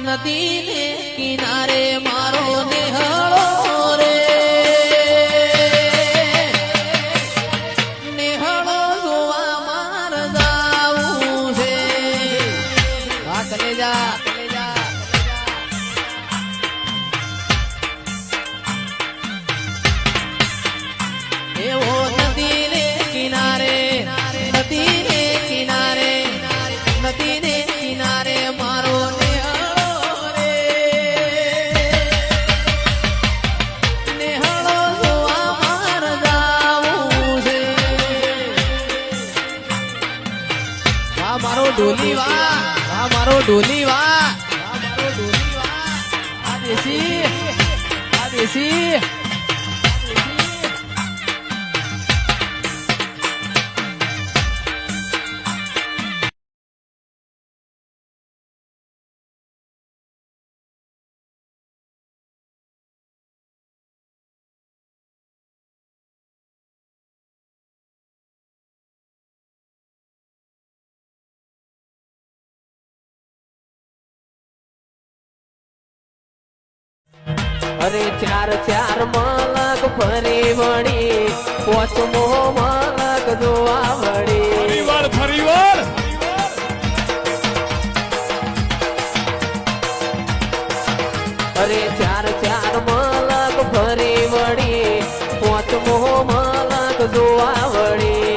નદી ને કિનારે મારો નેહળો રે નેહળો જોવા માર જાવું છે હા ચલે જા એવો નદી ને કિનારે મારો નેહળો રે નેહળો જોવા માર જાવું છે વાહ મારો ઢોલી વાહ મારો ઢોલી વાહ આ દેશી અરે ચાર મલક ફરી વળી પોચમો મલક જોવા વળી ફરીવાર અરે ચાર મલક ફરી વળી પોચમો મલક જોવા વળી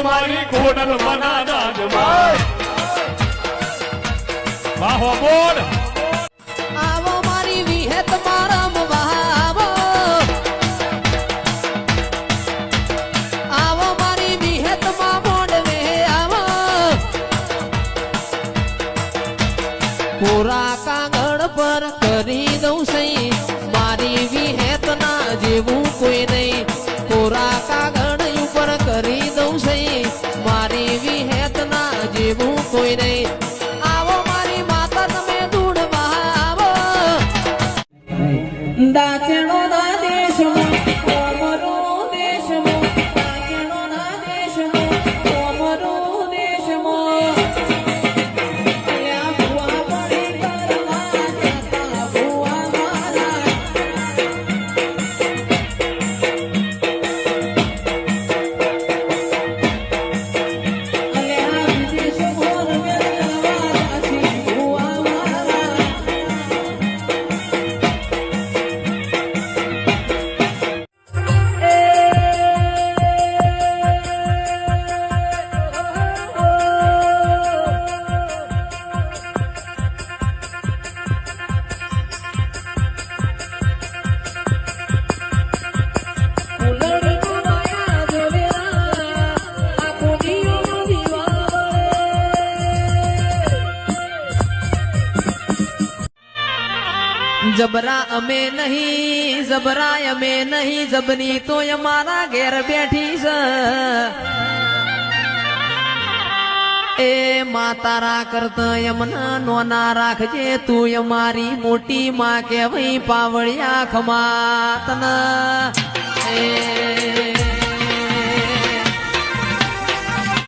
મારી કોડલ મના દાદ વાહો બોલ આવો મારી વિહેત મારા મવાવો આવો મારી વિહેત માં મોડવે આવો પૂરા કાગળ પર કરી દઉં સહી મારી વિહેત ના જેવું કોઈ નહીં પૂરા કાગળ ઉપર કરી દઉં સહી મારી વિહેત ના જેવું કોઈ નહીં આવો મારી માતા તમે દૂડમાં આવો દાચણો ના દેશમાં કોમરો દેશમાં દાચણો ના દેશમાં કોમરો દેશમાં અલ્યા ભુવા પડી કરવા જતા ભુવા મારા જબરા અમે નહીં જબની તો અમારા ઘેર બેઠી છે એ માતારા કરતા એમના નોના રાખજે તું અમારી મોટી માં કેવાય પાવળિયા ખમા તન એ